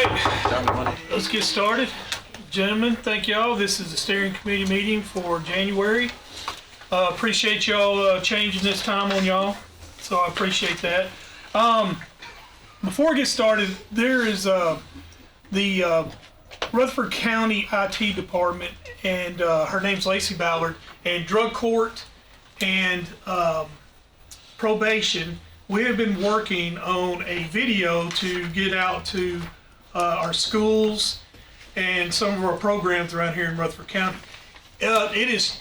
right, let's get started. Gentlemen, thank y'all. This is the steering committee meeting for January. Appreciate y'all changing this time on y'all, so I appreciate that. Before we get started, there is the Rutherford County IT department, and her name's Lacey Ballard, and drug court and probation. We have been working on a video to get out to our schools and some of our programs around here in Rutherford County. It is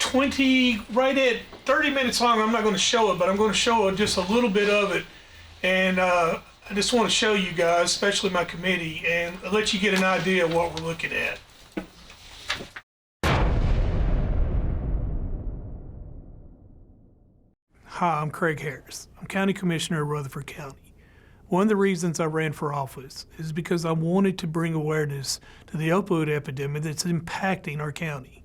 right at 30 minutes long. I'm not going to show it, but I'm going to show just a little bit of it. And I just want to show you guys, especially my committee, and let you get an idea of what we're looking at. Hi, I'm Craig Harris. I'm County Commissioner of Rutherford County. One of the reasons I ran for office is because I wanted to bring awareness to the opioid epidemic that's impacting our county.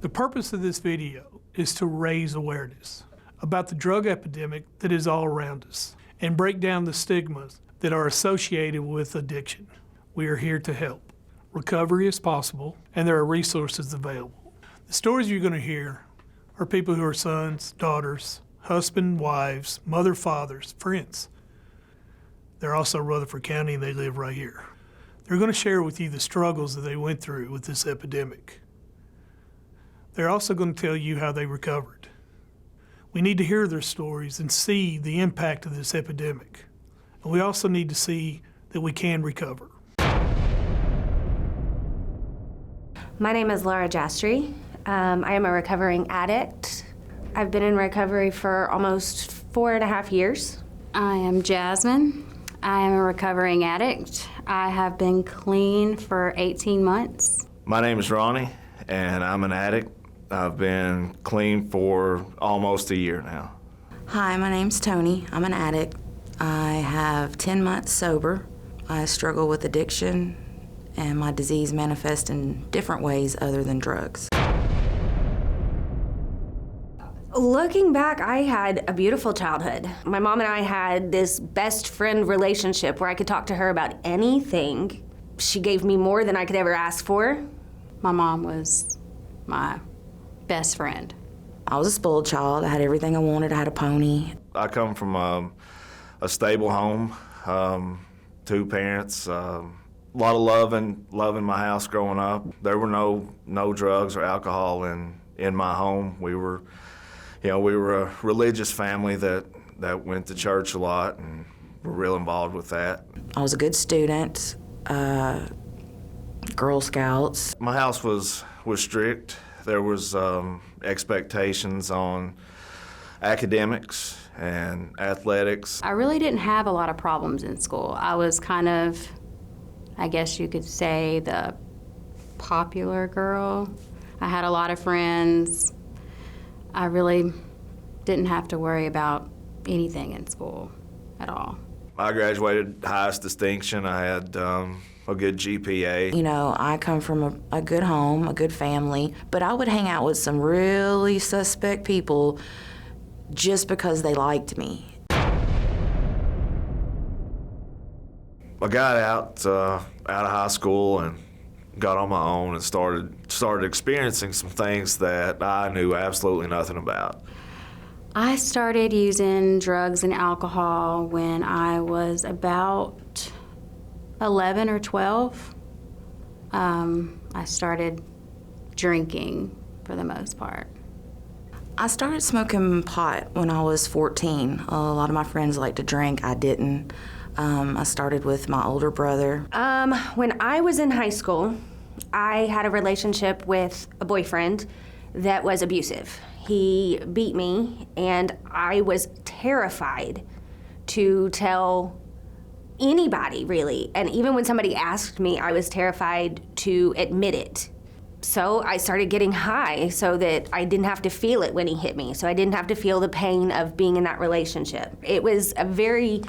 The purpose of this video is to raise awareness about the drug epidemic that is all around us and break down the stigmas that are associated with addiction. We are here to help. Recovery is possible, and there are resources available. The stories you're going to hear are people who are sons, daughters, husband, wives, mother, fathers, friends. They're also Rutherford County, and they live right here. They're going to share with you the struggles that they went through with this epidemic. They're also going to tell you how they recovered. We need to hear their stories and see the impact of this epidemic. And we also need to see that we can recover. My name is Jastree. I am a recovering addict. I've been in recovery for almost 4.5 years. I am Jasmine. I am a recovering addict. I have been clean for 18 months. My name is Ronnie, and I'm an addict. I've been clean for almost a year now. Hi, my name's Tony. I'm an addict. I have 10 months sober. I struggle with addiction, and my disease manifests in different ways other than drugs. Looking back, I had a beautiful childhood. My mom and I had this best friend relationship where I could talk to her about anything. She gave me more than I could ever ask for. My mom was my best friend. I was a spoiled child. I had everything I wanted. I had a pony. I come from a stable home, 2 parents, a lot of love in my house growing up. There were no drugs or alcohol in my home. We were a religious family that went to church a lot and were real involved with that. I was a good student, Girl Scouts. My house was strict. There was expectations on academics and athletics. I really didn't have a lot of problems in school. I was kind of, I guess you could say, the popular girl. I had a lot of friends. I really didn't have to worry about anything in school at all. I graduated highest distinction. I had a good GPA. You know, I come from a good home, a good family, but I would hang out with some really suspect people just because they liked me. I got out of high school and got on my own and started experiencing some things that I knew absolutely nothing about. I started using drugs and alcohol when I was about 11 or 12. I started drinking for the most part. I started smoking pot when I was 14. A lot of my friends like to drink. I didn't. I started with my older brother. When I was in high school, I had a relationship with a boyfriend that was abusive. He beat me, and I was terrified to tell anybody, really. And even when somebody asked me, I was terrified to admit it. So I started getting high so that I didn't have to feel it when he hit me, so I didn't have to feel the pain of being in that relationship. It was a very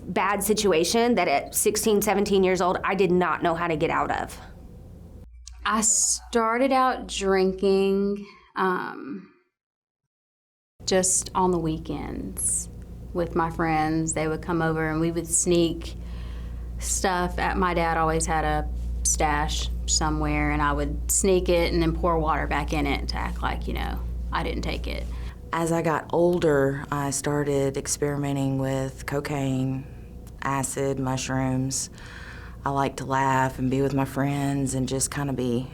bad situation that at 16, 17 years old, I did not know how to get out of. I started out drinking just on the weekends. with my friends. They would come over and we would sneak stuff. My dad always had a stash somewhere, and I would sneak it and then pour water back in it to act like, I didn't take it. As I got older, I started experimenting with cocaine, acid, mushrooms. I like to laugh and be with my friends and just kind of be,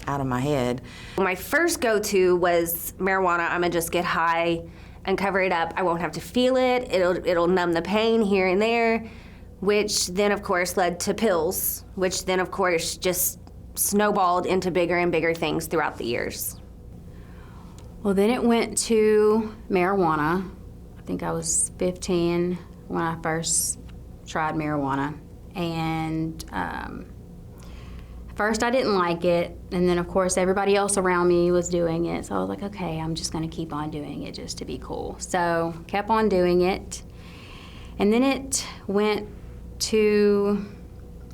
out of my head. My first go-to was marijuana. I'm gonna just get high and cover it up. I won't have to feel it. It'll numb the pain here and there, which then of course led to pills, which then of course just snowballed into bigger and bigger things throughout the years. Well, then it went to marijuana. I think I was 15 when I first tried marijuana. And first I didn't like it, and then of course everybody else around me was doing it, so I was like, okay, I'm just gonna keep on doing it just to be cool. So kept on doing it, and then it went to,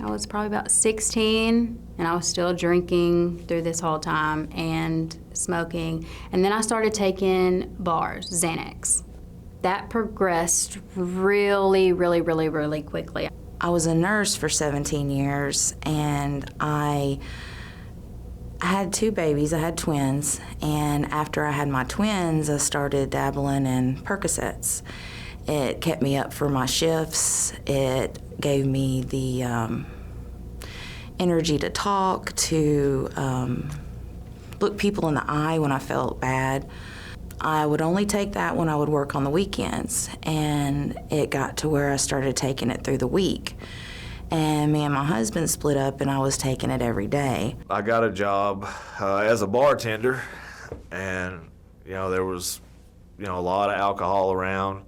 I was probably about 16, and I was still drinking through this whole time and smoking, and then I started taking bars, Xanax. That progressed really, really, really, really quickly. I was a nurse for 17 years, and I had 2 babies. I had twins, and after I had my twins, I started dabbling in Percocets. It kept me up for my shifts. It gave me the energy to talk, to look people in the eye when I felt bad. I would only take that when I would work on the weekends, and it got to where I started taking it through the week. And me and my husband split up, and I was taking it every day. I got a job as a bartender, and there was a lot of alcohol around.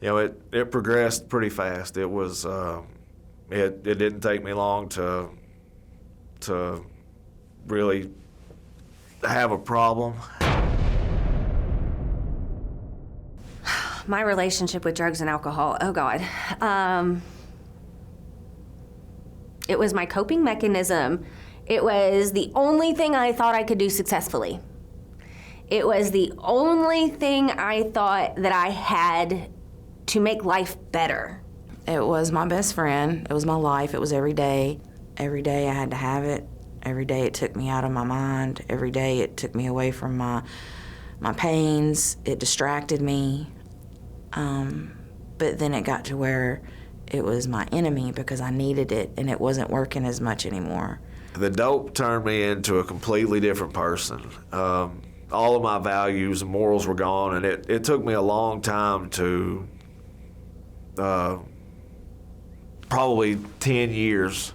It progressed pretty fast. It was it didn't take me long to really have a problem. My relationship with drugs and alcohol, oh God. It was my coping mechanism. It was the only thing I thought I could do successfully. It was the only thing I thought that I had to make life better. It was my best friend. It was my life. It was every day. Every day I had to have it. Every day it took me out of my mind. Every day it took me away from my pains. It distracted me. But then it got to where it was my enemy because I needed it, and it wasn't working as much anymore. The dope turned me into a completely different person. All of my values and morals were gone, and it took me a long time to, probably 10 years,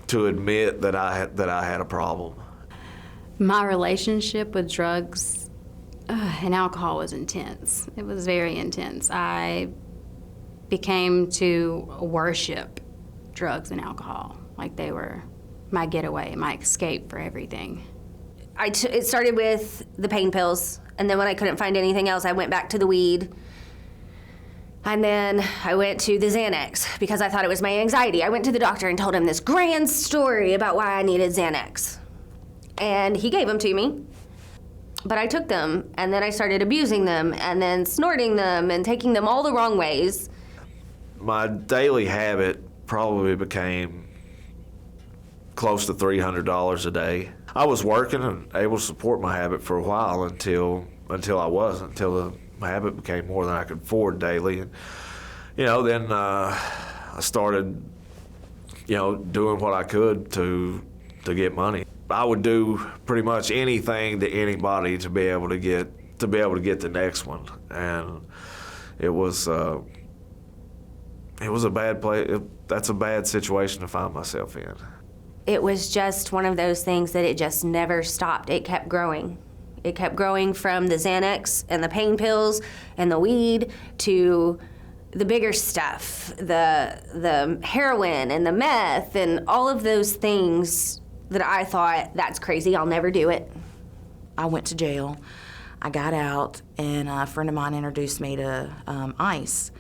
to admit that I had a problem. My relationship with drugs and alcohol was intense. It was very intense. I became to worship drugs and alcohol like they were my getaway, my escape for everything. It started with the pain pills, and then when I couldn't find anything else, I went back to the weed. And then I went to the Xanax because I thought it was my anxiety. I went to the doctor and told him this grand story about why I needed Xanax. And he gave them to me. But I took them, and then I started abusing them, and then snorting them, and taking them all the wrong ways. My daily habit probably became close to $300 a day. I was working and able to support my habit for a while until I wasn't, until my habit became more than I could afford daily. And, then I started, doing what I could to get money. I would do pretty much anything to anybody to be able to get the next one, and it was a bad place. That's a bad situation to find myself in. It was just one of those things that it just never stopped. It kept growing. It kept growing from the Xanax and the pain pills and the weed to the bigger stuff, the heroin and the meth and all of those things that I thought, that's crazy, I'll never do it. I went to jail. I got out, and a friend of mine introduced me to ice.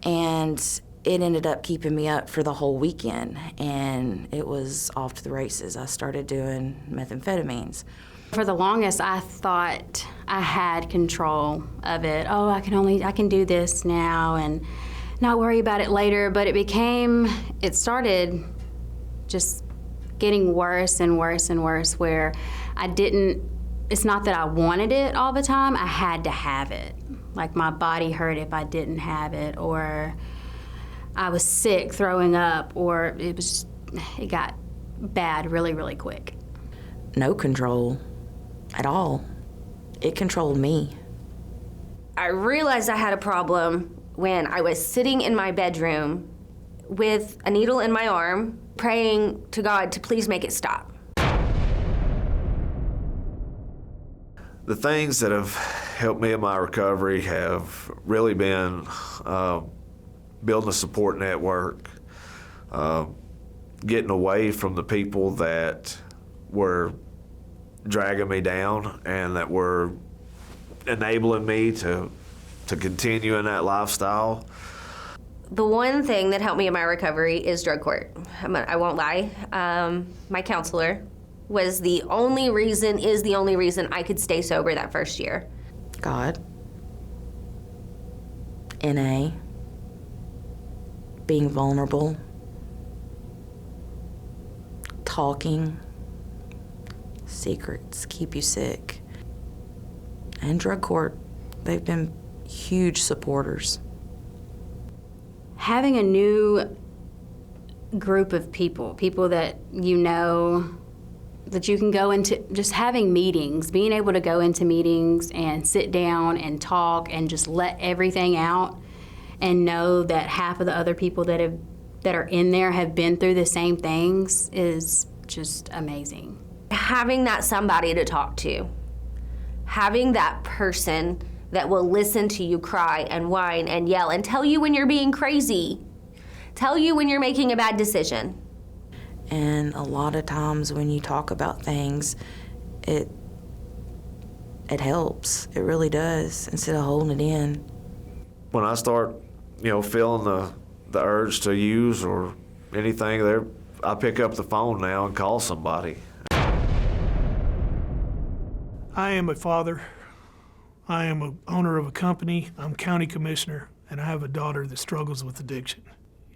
And it ended up keeping me up for the whole weekend, and it was off to the races. I started doing methamphetamines. For the longest, I thought I had control of it. Oh, I can do this now and not worry about it later. But it started just getting worse and worse and worse, where it's not that I wanted it all the time, I had to have it. Like my body hurt if I didn't have it, or I was sick, throwing up, or it got bad really, really quick. No control at all. It controlled me. I realized I had a problem when I was sitting in my bedroom with a needle in my arm, praying to God to please make it stop. The things that have helped me in my recovery have really been building a support network, getting away from the people that were dragging me down and that were enabling me to continue in that lifestyle. The one thing that helped me in my recovery is drug court. I won't lie. My counselor is the only reason I could stay sober that first year. God. NA. Being vulnerable. Talking. Secrets keep you sick. And drug court. They've been huge supporters. Having a new group of people that you know, that you can go into, just having meetings, being able to go into meetings and sit down and talk and just let everything out and know that half of the other people that are in there have been through the same things is just amazing. Having that somebody to talk to, having that person that will listen to you cry and whine and yell and tell you when you're being crazy, tell you when you're making a bad decision. And a lot of times when you talk about things, it helps. It really does, instead of holding it in. When I start, feeling the urge to use or anything, I pick up the phone now and call somebody. I am a father. I am an owner of a company. I'm county commissioner, and I have a daughter that struggles with addiction.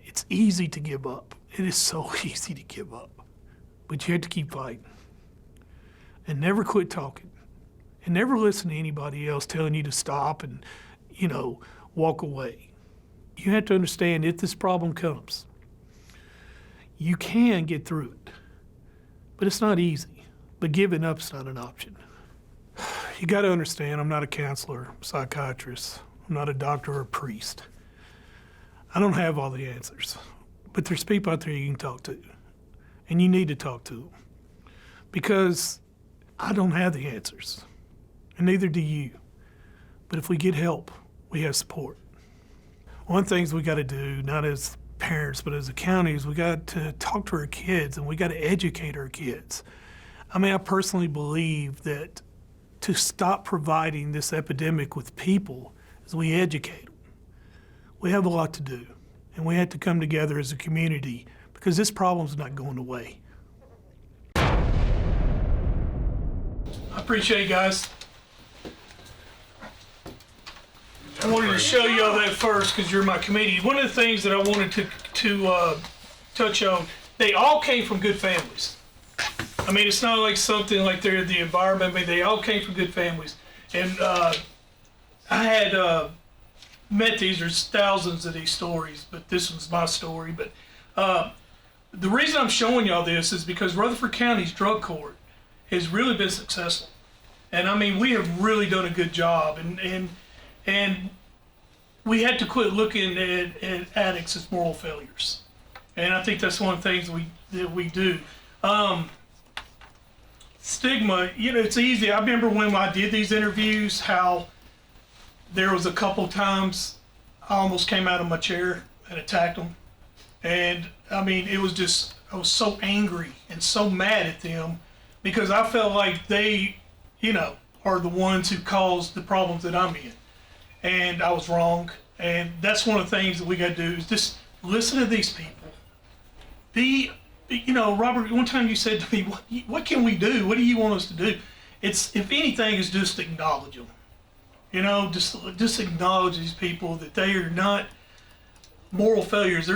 It's easy to give up. It is so easy to give up. But you have to keep fighting. And never quit talking. And never listen to anybody else telling you to stop and, walk away. You have to understand, if this problem comes, you can get through it. But it's not easy. But giving up's not an option. You got to understand, I'm not a counselor, psychiatrist. I'm not a doctor or a priest. I don't have all the answers. But there's people out there you can talk to. And you need to talk to them. Because I don't have the answers. And neither do you. But if we get help, we have support. One of the things we got to do, not as parents, but as a county, is we got to talk to our kids and we got to educate our kids. I personally believe that to stop providing this epidemic with people is we educate them. We have a lot to do, and we have to come together as a community because this problem's not going away. I appreciate you guys. I wanted to show you all that first because you're my committee. One of the things that I wanted to touch on, they all came from good families. It's not like something like they're the environment, but they all came from good families. And I had met these, there's thousands of these stories, but this one's my story. But the reason I'm showing y'all this is because Rutherford County's drug court has really been successful. And we have really done a good job. And we had to quit looking at addicts as moral failures. And I think that's one of the things that we do. Stigma, it's easy. I remember when I did these interviews, how there was a couple times I almost came out of my chair and attacked them. And it was just, I was so angry and so mad at them because I felt like they, are the ones who caused the problems that I'm in. And I was wrong. And that's one of the things that we got to do is just listen to these people. Robert, one time you said to me, what can we do? What do you want us to do? it's, if anything, is just acknowledge them. You know, just acknowledge these people that they are not moral failures.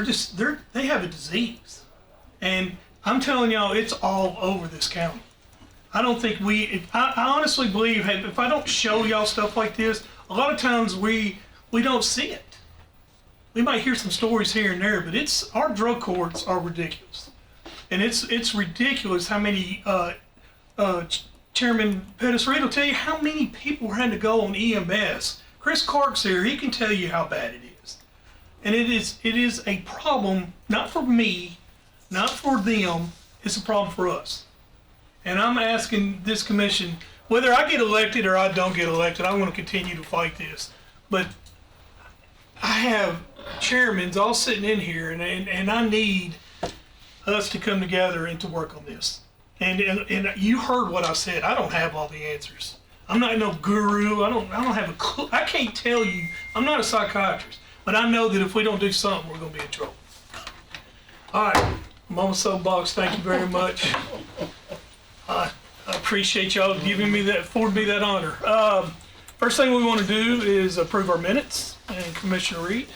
They have a disease. And I'm telling y'all, it's all over this county. I don't think I honestly believe, hey, if I don't show y'all stuff like this, a lot of times we don't see it. We might hear some stories here and there, but our drug courts are ridiculous. And it's ridiculous how many, Chairman Pettis Reed will tell you how many people had to go on EMS. Chris Clark's here, he can tell you how bad it is. And it is a problem, not for me, not for them, it's a problem for us. And I'm asking this commission, whether I get elected or I don't get elected, I'm going to continue to fight this. But I have chairmans all sitting in here, and I need us to come together and to work on this. And you heard what I said. I don't have all the answers. I'm not no guru. I don't have a clue. I can't tell you. I'm not a psychiatrist. But I know that if we don't do something, we're going to be in trouble. All right. I'm on the soapbox. Thank you very much. I appreciate y'all affording me that honor. First thing we want to do is approve our minutes. And Commissioner Reed.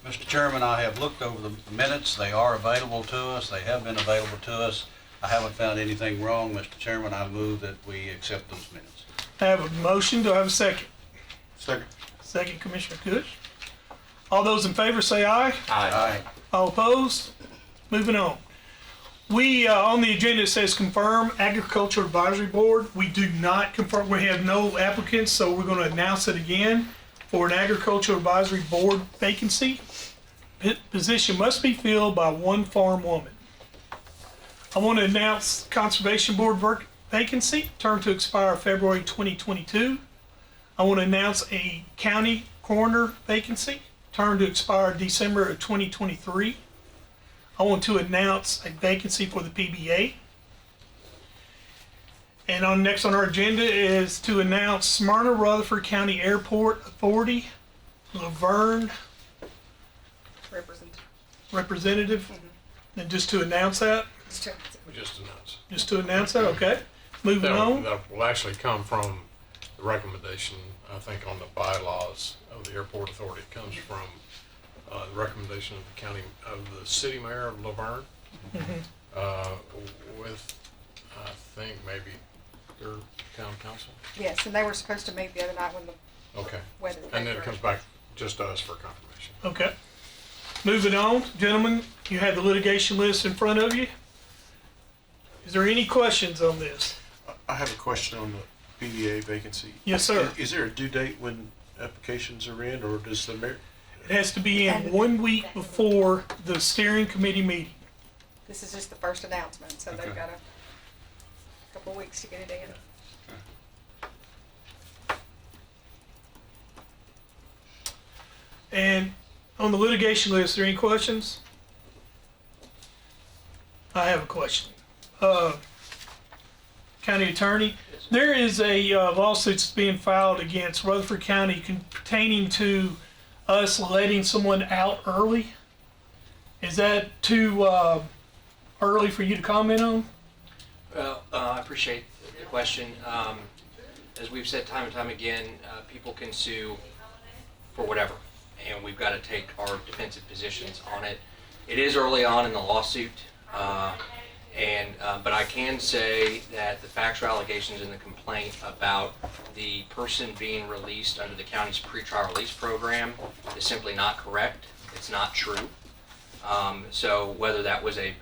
Mr. Chairman, I have looked over the minutes. They are available to us. They have been available to us. I haven't found anything wrong. Mr. Chairman, I move that we accept those minutes. I have a motion. Do I have a second? Second. Second, Commissioner Kush. All those in favor say aye. Aye. All opposed? Moving on. We, on the agenda, it says confirm Agriculture Advisory Board. We do not confirm. We have no applicants, so we're going to announce it again for an Agriculture Advisory Board vacancy. Position must be filled by one farm woman. I want to announce Conservation Board vacancy, term to expire February 2022. I want to announce a county coroner vacancy, term to expire December of 2023. I want to announce a vacancy for the PBA. And next on our agenda is to announce Smyrna Rutherford County Airport Authority, Laverne representative. And just to announce that? We just announced. Just to announce that, okay. Moving on. That will actually come from the recommendation, I think, on the bylaws of the airport authority. It comes from the recommendation of the city mayor of Laverne, with, I think, maybe your town council. Yes, and they were supposed to meet the other night when the Okay. weather. And then it comes back just to us for confirmation. Okay. Moving on, gentlemen, you have the litigation list in front of you. Is there any questions on this? I have a question on the PBA vacancy. Yes, sir. Is there a due date when applications are in, or does the mayor? It has to be in 1 week before the steering committee meeting. This is just the first announcement, so they've Okay. got a couple weeks to get it in. And on the litigation list, are there any questions? I have a question. County Attorney, there is a lawsuit that's being filed against Rutherford County pertaining to us letting someone out early. Is that too early for you to comment on? Well, I appreciate the question. As we've said time and time again, people can sue for whatever, and we've got to take our defensive positions on it. It is early on in the lawsuit, but I can say that the factual allegations in the complaint about the person being released under the county's pretrial release program is simply not correct. It's not true. So whether that was an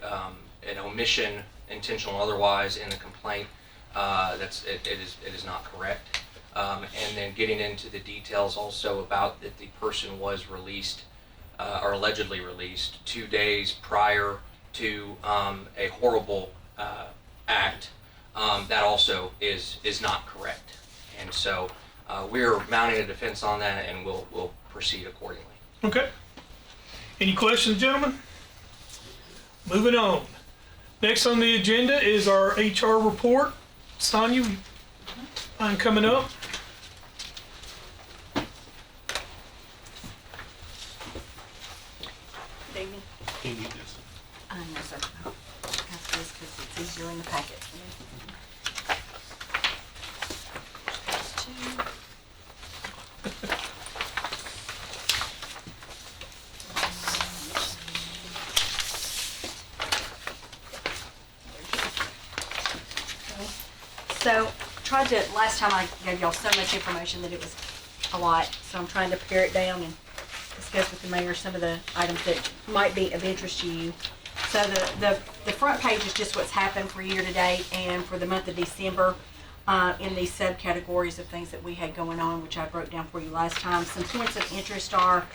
omission, intentional or otherwise, in the complaint, it is not correct. And then getting into the details also about that the person was released or allegedly released 2 days prior to a horrible act, that also is not correct. And so we're mounting a defense on that, and we'll proceed accordingly. Okay. Any questions, gentlemen? Moving on. Next on the agenda is our HR report. Sonia, I'm coming up. Good evening. Do you need this? No, sir. Pass this because it's easier in the packet. So tried to, last time I gave y'all so much information that it was a lot, so I'm trying to pare it down and discuss with the mayor some of the items that might be of interest to you. So the front page is just what's happened for year to date and for the month of December in these subcategories of things that we had going on, which I broke down for you last time. Some points of interest are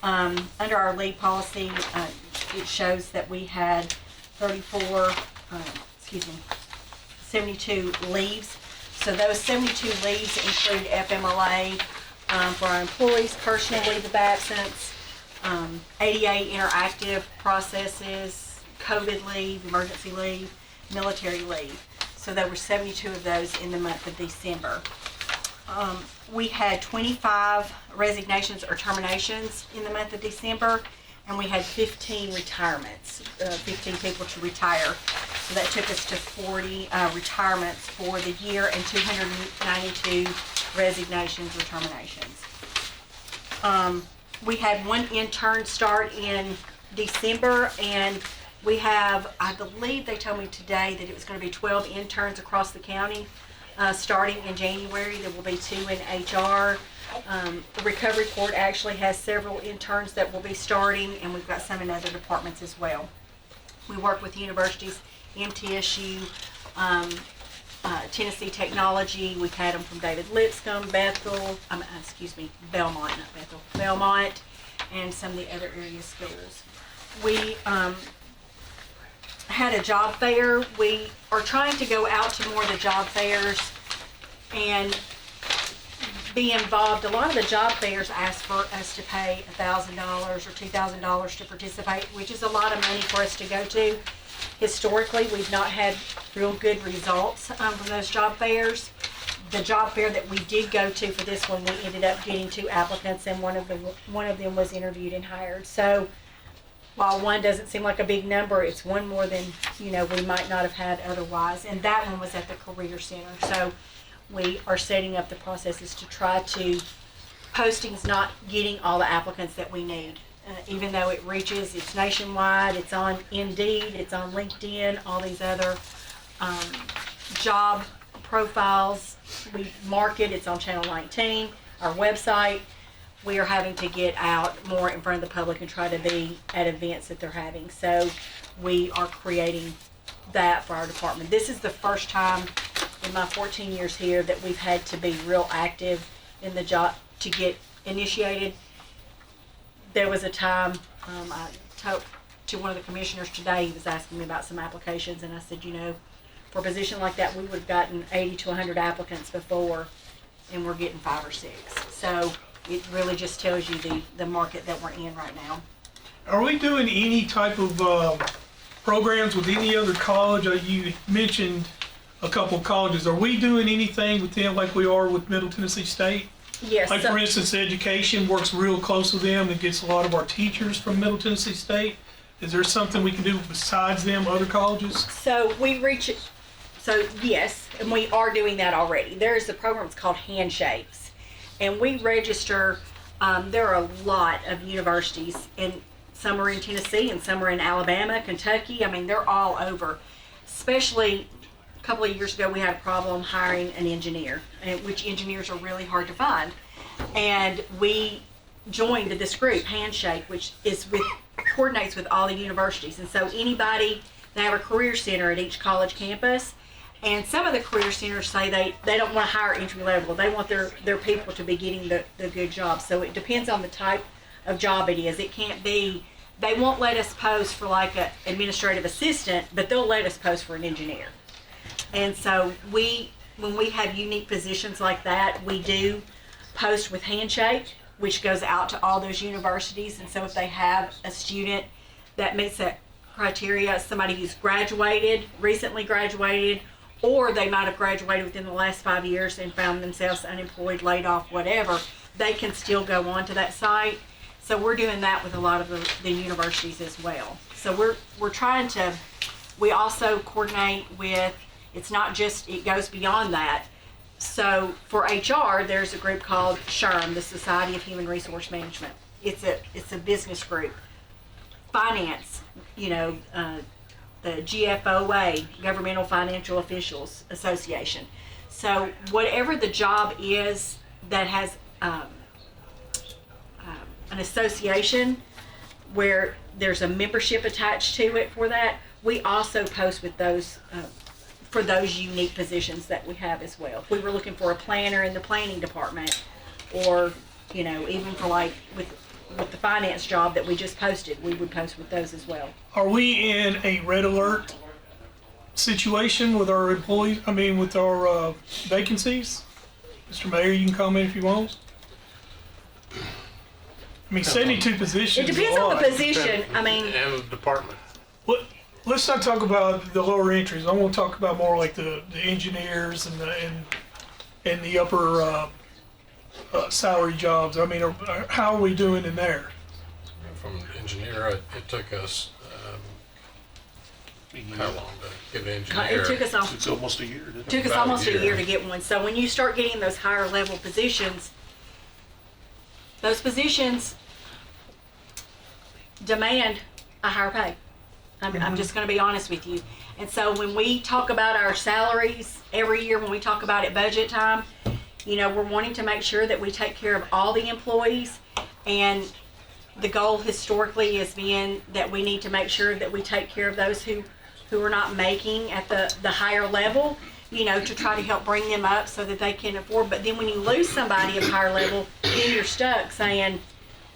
under our leave policy, it shows that we had 72 leaves. So those 72 leaves include FMLA for our employees, personal leave of absence, ADA interactive processes, COVID leave, emergency leave, military leave. So there were 72 of those in the month of December. We had 25 resignations or terminations in the month of December, and we had 15 retirements, 15 people to retire. So that took us to 40 retirements for the year and 292 resignations or terminations. We had one intern start in December, and we have, I believe they told me today that it was going to be 12 interns across the county starting in January. There will be 2 in HR. The recovery court actually has several interns that will be starting, and we've got some in other departments as well. We work with universities, MTSU, Tennessee Technology. We've had them from David Lipscomb, Belmont, not Bethel, Belmont, and some of the other area schools. We had a job fair. We are trying to go out to more of the job fairs and be involved. A lot of the job fairs ask for us to pay $1,000 or $2,000 to participate, which is a lot of money for us to go to. Historically, we've not had real good results from those job fairs. The job fair that we did go to for this one, we ended up getting 2 applicants, and one of them was interviewed and hired. So while one doesn't seem like a big number, it's one more than we might not have had otherwise. And that one was at the Career Center. So we are setting up the processes to try to, posting's not getting all the applicants that we need. Even though it's nationwide, it's on Indeed, it's on LinkedIn, all these other job profiles. We market, it's on Channel 19, our website. We are having to get out more in front of the public and try to be at events that they're having. So we are creating that for our department. This is the first time in my 14 years here that we've had to be real active in the job to get initiated. There was a time I talked to one of the commissioners today. He was asking me about some applications, and I said, for a position like that, we would have gotten 80 to 100 applicants before, and we're getting 5 or 6. So it really just tells you the market that we're in right now. Are we doing any type of programs with any other college? You mentioned a couple of colleges. Are we doing anything with them like we are with Middle Tennessee State? Yes. Like, for instance, education works real close with them and gets a lot of our teachers from Middle Tennessee State. Is there something we can do besides them, other colleges? So yes, and we are doing that already. There's a program, it's called Handshakes, and we register, there are a lot of universities, and some are in Tennessee and some are in Alabama, Kentucky. I mean, they're all over. Especially a couple of years ago, we had a problem hiring an engineer, which engineers are really hard to find. And we joined this group, Handshake, which coordinates with all the universities. And so they have a career center at each college campus. And some of the career centers say they don't want to hire entry level. They want their people to be getting the good jobs. So it depends on the type of job it is. It can't be, they won't let us post for like an administrative assistant, but they'll let us post for an engineer. And so when we have unique positions like that, we do post with Handshake, which goes out to all those universities. And so if they have a student that meets that criteria, somebody who's recently graduated, or they might have graduated within the last 5 years and found themselves unemployed, laid off, whatever, they can still go on to that site. So we're doing that with a lot of the universities as well. So we're trying to, we also coordinate with, it's not just, it goes beyond that. So for HR, there's a group called SHRM, the Society of Human Resource Management. It's a business group. Finance, they GFOA, Governmental Financial Officials Association. So whatever the job is that has an association where there's a membership attached to it for that, we also post with those for those unique positions that we have as well. If we were looking for a planner in the planning department, or even for like with the finance job that we just posted, we would post with those as well. Are we in a red alert situation with our employees? I mean, with our vacancies? Mr. Mayor, you can comment if you want. I mean, 72 positions. It depends on the position. I mean, And the department. Let's not talk about the lower entries. I want to talk about more like the engineers and the upper salary jobs. I mean, how are we doing in there? From engineer, it took us, how long to get an engineer? it took us It's almost a year, didn't it? took us About a almost a year. year to get one. So when you start getting those higher level positions, those positions demand a higher pay. I'm just going to be honest with you. And so when we talk about our salaries every year, when we talk about it budget time, we're wanting to make sure that we take care of all the employees. And the goal historically has been that we need to make sure that we take care of those who are not making at the higher level, to try to help bring them up so that they can afford. But then when you lose somebody of higher level, then you're stuck saying,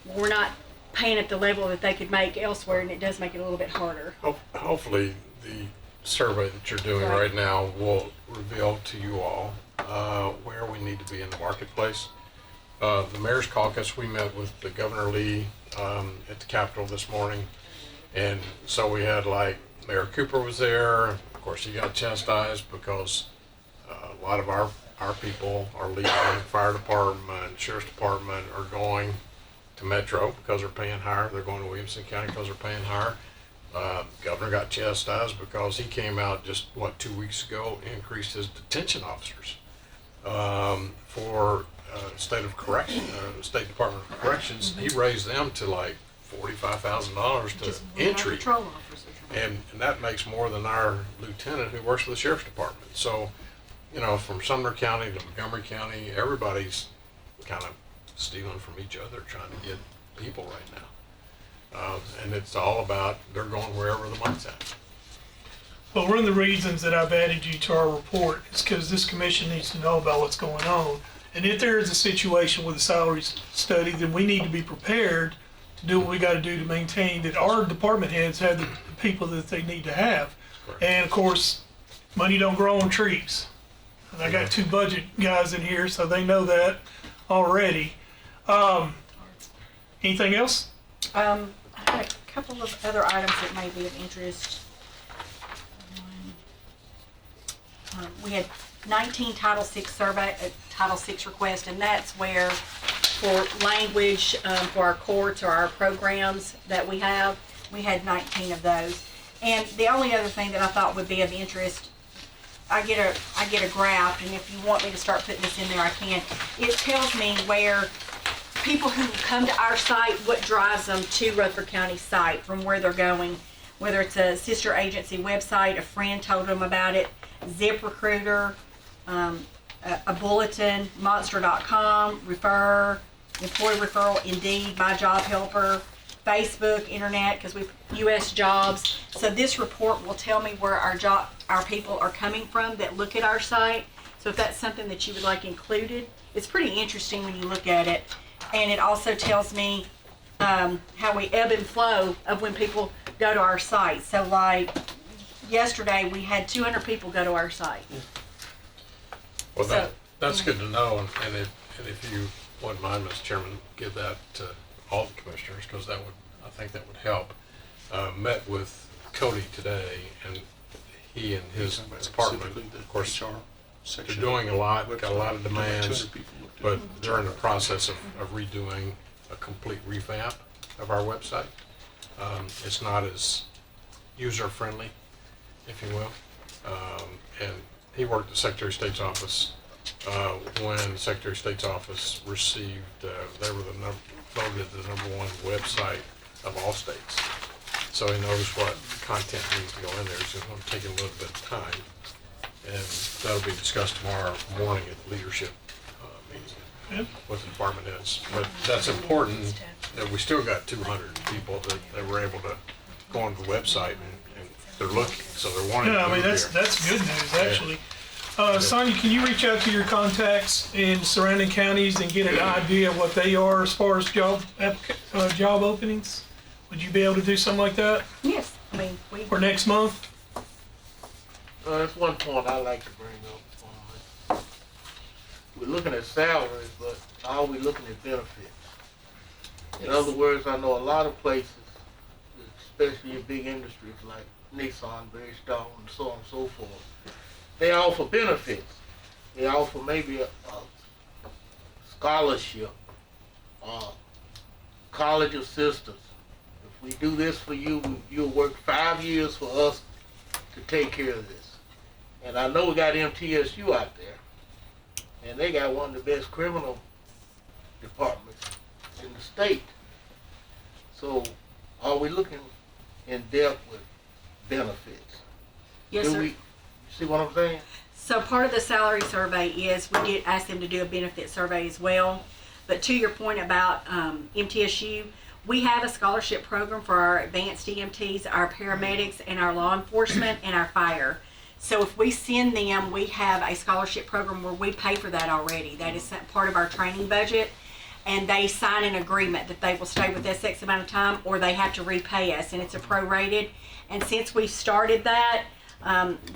we're not paying at the level that they could make elsewhere, and it does make it a little bit harder. Hopefully, the survey that you're doing right now will reveal to you all where we need to be in the marketplace. The Mayor's Caucus, we met with the Governor Lee at the Capitol this morning, and so we had Mayor Cooper was there. Of course, he got chastised because a lot of our people are leaving. Fire department, sheriff's department are going to Metro because they're paying higher. They're going to Williamson County because they're paying higher. Governor got chastised because he came out just 2 weeks ago, increased his detention officers for State Department of Corrections. He raised them to $45,000 to entry, Patrol officers. and that makes more than our lieutenant who works for the sheriff's department. So, from Sumner County to Montgomery County, everybody's kind of stealing from each other, trying to get people right now. And it's all about they're going wherever the money's at. Well, one of the reasons that I've added you to our report is because this commission needs to know about what's going on. And if there is a situation with a salary study, then we need to be prepared to do what we got to do to maintain that our department heads have the people that they need to have. Correct. And of course, money don't grow on trees. And I got 2 budget guys in here, so they know that already. Anything else? I had a couple of other items that may be of interest. We had 19 Title VI Title VI requests, and that's where for language for our courts or our programs that we have, we had 19 of those. And the only other thing that I thought would be of interest, I get a graph, and if you want me to start putting this in there, I can. It tells me where people who come to our site, what drives them to Rutherford County site from where they're going, whether it's a sister agency website, a friend told them about it, ZipRecruiter, a bulletin, Monster.com, Refer, Employee Referral, Indeed, My Job Helper, Facebook, Internet, because we U.S. Jobs. So this report will tell me where our people are coming from that look at our site. So if that's something that you would like included, it's pretty interesting when you look at it. And it also tells me how we ebb and flow of when people go to our site. So yesterday we had 200 people go to our site. Well, So, that's good to know, and if you wouldn't mind, Mr. Chairman, give that to all the commissioners, because I think that would help. Met with Cody today, and he and his department, of course, they're doing a lot, got a lot of demands, but they're in the process of redoing a complete revamp of our website. It's not as user-friendly, if you will. And he worked at the Secretary of State's office when the Secretary of State's office received, they were voted the #1 website of all states. So he knows what content needs to go in there. It's just going to take a little bit of time. And that'll be discussed tomorrow morning at the leadership meeting Yep. with the department heads. But that's important that we still got 200 people that were able to go onto the website and they're looking, so they're wanting Yeah, to I mean, move that's here. good news, actually. Sonia, can you reach out to your contacts in surrounding counties and get an idea of what they are as far as job openings? Would you be able to do something like that Yes, I mean, we, for next month? That's one point I like to bring up. We're looking at salaries, but are we looking at benefits? In other words, I know a lot of places, especially in big industries like Nissan, Bridgestone, and so on and so forth, they offer benefits. They offer maybe a scholarship, college assistance. If we do this for you, you'll work 5 years for us to take care of this. And I know we got MTSU out there, and they got one of the best criminal departments in the state. So are we looking in depth with benefits? yes, Do sir. we, see what I'm saying? So part of the salary survey is we did ask them to do a benefit survey as well. But to your point about MTSU, we have a scholarship program for our advanced EMTs, our paramedics, and our law enforcement, and our fire. So if we send them, we have a scholarship program where we pay for that already. That is part of our training budget. And they sign an agreement that they will stay with us X amount of time, or they have to repay us, and it's a prorated. And since we started that,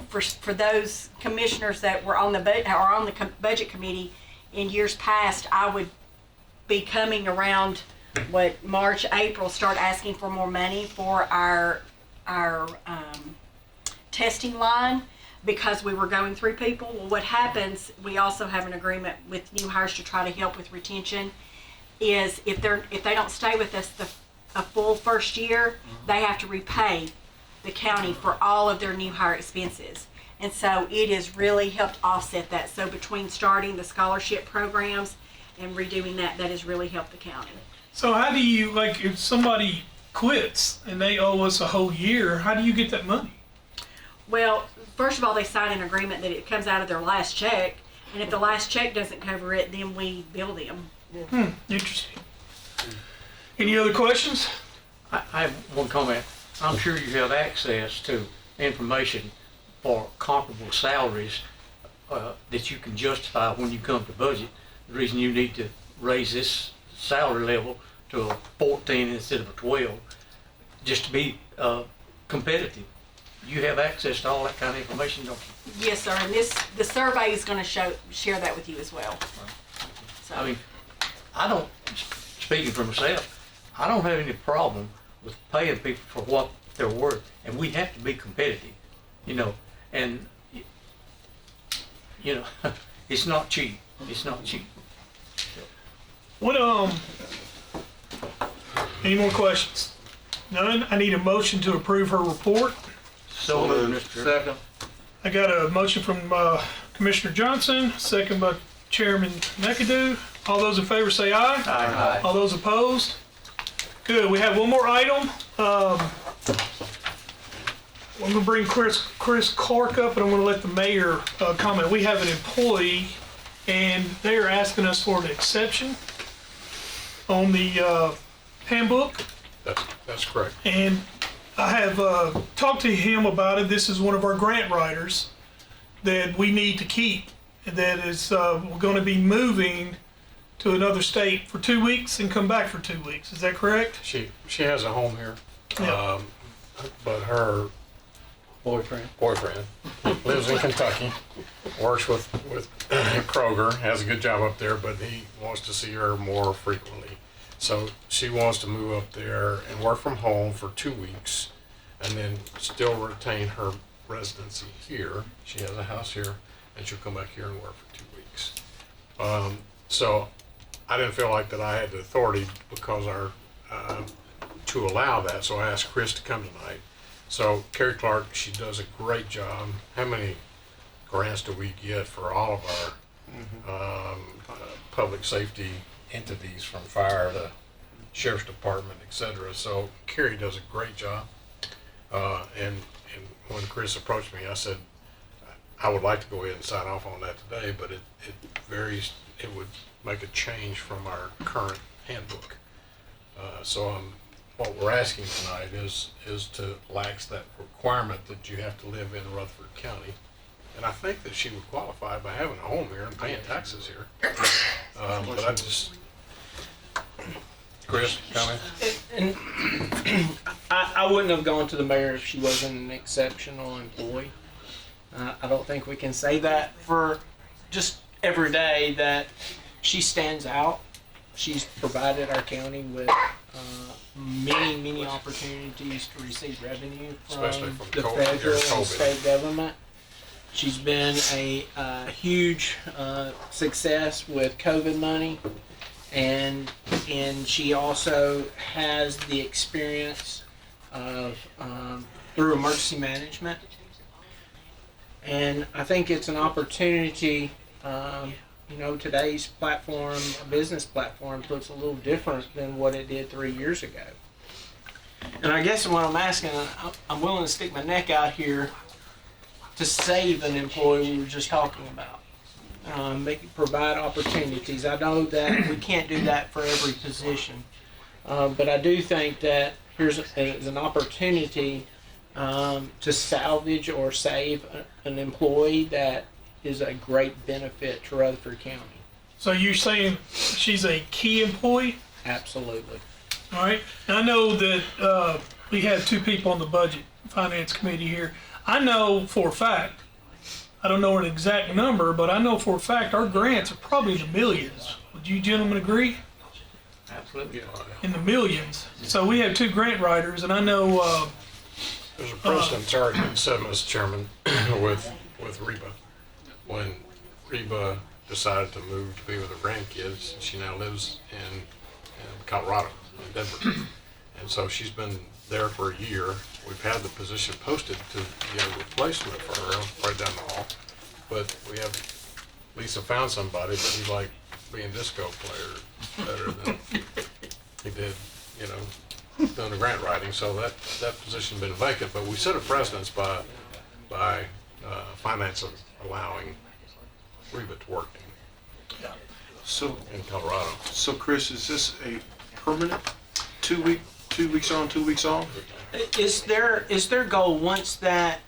for those commissioners that were on the budget committee in years past, I would be coming around March, April, start asking for more money for our testing line, because we were going through people. Well, what happens, we also have an agreement with new hires to try to help with retention, is if they don't stay with us a full first year, they have to repay the county for all of their new hire expenses. And so it has really helped offset that. So between starting the scholarship programs and redoing that has really helped the county. So how do you, like, if somebody quits and they owe us a whole year, how do you get that money? Well, first of all, they sign an agreement that it comes out of their last check, and if the last check doesn't cover it, then we bill them. Interesting. Any other questions? I have one comment. I'm sure you have access to information for comparable salaries that you can justify when you come to budget. The reason you need to raise this salary level to a 14 instead of a 12, just to be competitive. You have access to all that kind of information, don't you? Yes, sir, and the survey is going to share that with you as well. So, I mean, I don't, speaking for myself, I don't have any problem with paying people for what they're worth, and we have to be competitive, and it's not cheap. It's not cheap. What, any more questions? None? I need a motion to approve her report. So moved, Mr. Chairman. Second. I got a motion from Commissioner Johnson, second by Chairman McAdoo. All those in favor say aye. Aye. All those opposed? Good. We have one more item. I'm going to bring Chris Clark up, and I'm going to let the mayor comment. We have an employee, and they are asking us for an exception on the handbook. That's correct. And I have talked to him about it. This is one of our grant writers that we need to keep. That is, we're going to be moving to another state for 2 weeks and come back for 2 weeks. Is that correct? She has a home here, Yeah. but her boyfriend lives in Kentucky, works with Kroger, has a good job up there, but he wants to see her more frequently. So she wants to move up there and work from home for 2 weeks and then still retain her residency here. She has a house here, and she'll come back here and work for 2 weeks. So I didn't feel like that I had the authority because to allow that, so I asked Chris to come tonight. So Carrie Clark, she does a great job. How many grants do we get for all of our public safety entities, from fire to sheriff's department, etc.? So Carrie does a great job. And when Chris approached me, I said, I would like to go ahead and sign off on that today, but it would make a change from our current handbook. So what we're asking tonight is to lax that requirement that you have to live in Rutherford County. And I think that she would qualify by having a home here and paying taxes here. But I just, Chris, comment? And I wouldn't have gone to the mayor if she wasn't an exceptional employee. I don't think we can say that for just every day that she stands out. She's provided our county with many opportunities to receive revenue Especially from from the COVID, federal during and COVID. state government. She's been a huge success with COVID money, and she also has the experience of through emergency management. And I think it's an opportunity. Today's platform, business platform, looks a little different than what it did 3 years ago. And I guess what I'm asking, I'm willing to stick my neck out here to save an employee we were just talking about. Provide opportunities. I know that we can't do that for every position, but I do think that here's an opportunity to salvage or save an employee that is a great benefit to Rutherford County. So you're saying she's a key employee? Absolutely. All right. Now, I know that we have two people on the budget finance committee here. I know for a fact, I don't know an exact number, but I know for a fact our grants are probably in the millions. Would you gentlemen agree? Absolutely. In the millions. So we have two grant writers, and I know There's a precedent already been set, Mr. Chairman, with Reba. When Reba decided to move to be with her grandkids, she now lives in Colorado, in Denver. And so she's been there for a year. We've had the position posted to get a replacement for her right down the hall. But we have, Lisa found somebody, but he liked being disco player better than he did, doing the grant writing. So that position's been vacant, but we set a precedence by finance allowing Reba to work So, in Colorado. so Chris, is this a permanent 2 weeks on, 2 weeks off? Is their goal once that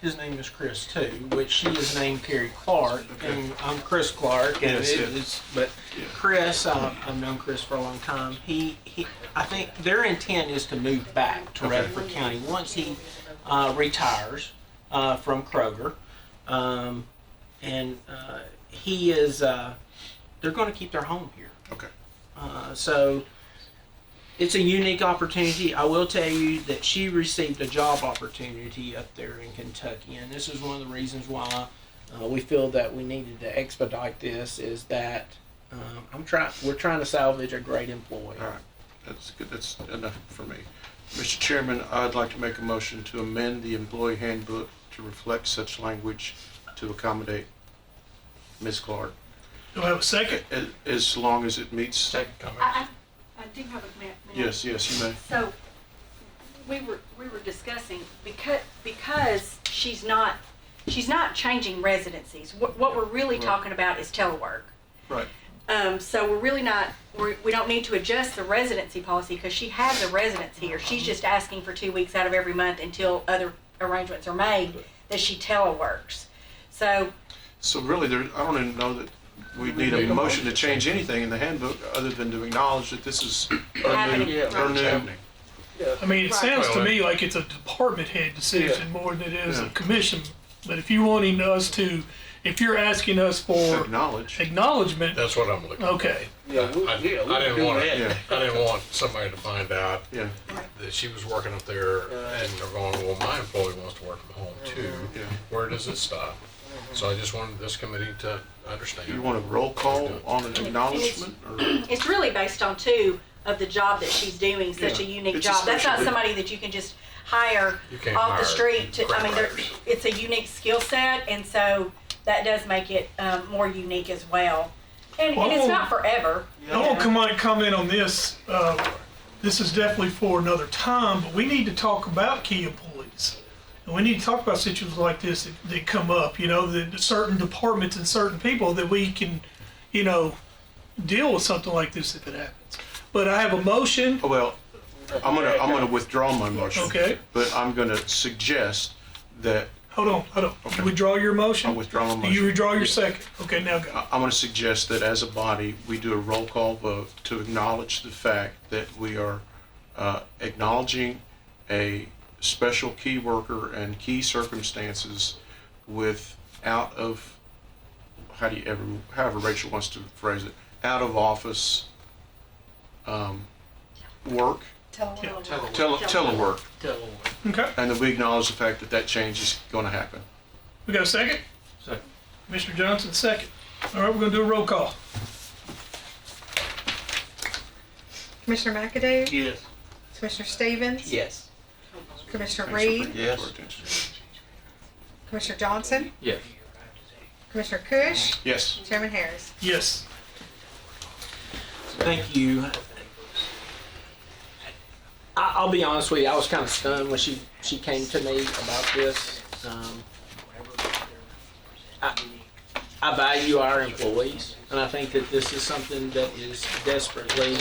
his name is Chris too, which she is named Carrie Clark, and I'm Chris Clark, and but Chris, I've known Chris for a long time. I think their intent is to move back to Rutherford County once he retires from Kroger, and he is. They're going to keep their home here. Okay. So it's a unique opportunity. I will tell you that she received a job opportunity up there in Kentucky, and this is one of the reasons why we feel that we needed to expedite this. Is that we're trying to salvage a great employee. All right. That's good. That's enough for me. Mr. Chairman, I'd like to make a motion to amend the employee handbook to reflect such language to accommodate Ms. Clark, do I have a second? as long as it meets. Second comment. I do have a minute. Yes, you may. So we were discussing because she's not changing residencies. What we're really talking about is telework. Right. So we're really not, we don't need to adjust the residency policy because she has a residence here. She's just asking for 2 weeks out of every month until other arrangements are made that she teleworks. So really, I don't even know that we need a motion to change anything in the handbook other than to acknowledge that this is her new. I mean, it sounds to me like it's a department head decision more than it is a commission. But if you're asking us for acknowledgement, That's what I'm looking for. okay. I didn't want somebody to find out that she was working up there and they're going, well, my employee wants to work from home too. Where does it stop? So I just wanted this committee to understand. You want a roll call on an acknowledgement? Or? it's really based on of the job that she's doing, such a unique It's job. That's not especially- somebody that you can just hire can't off the hire street. grant writers. It's a unique skill set, and so that does make it more unique as well. And it's not forever. I want to comment on this. this is definitely for another time, but we need to talk about key employees. And we need to talk about situations like this that come up, you know, that certain departments and certain people that we can, you know, deal with something like this if it happens. But I have a motion. Well, I'm gonna withdraw my motion. Okay. But I'm gonna suggest that Hold on. Okay. You withdraw your motion? I'll withdraw my Do motion. you withdraw your second? Okay, now go. I'm gonna suggest that as a body, we do a roll call vote to acknowledge the fact that we are acknowledging a special key worker and key circumstances without of, however Rachel wants to phrase it, out of office work, telework, Okay. and that we acknowledge the fact that that change is gonna happen. We got a second? Second. Mr. Johnson, second. All right, we're gonna do a roll call. Commissioner McAdoo? Yes. Commissioner Stevens? Yes. Commissioner Thanks for Reed? bringing that to our attention. Commissioner Johnson? Yes. Commissioner Kush? Yes. Chairman Harris? Yes. Thank you. I'll be honest with you, I was kind of stunned when she came to me about this. I value our employees, and I think that this is something that is desperately,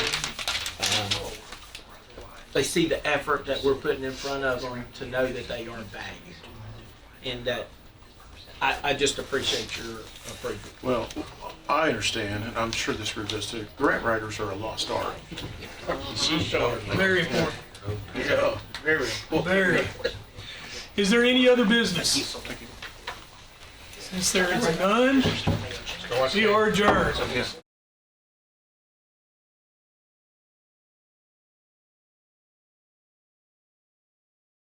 they see the effort that we're putting in front of them to know that they are valued. And that I just appreciate your approval. Well, I understand, and I'm sure this revisited, grant writers are a lost art. Very important. Yeah, very important. Very. Is there any other business? Since there is none, we are adjourned.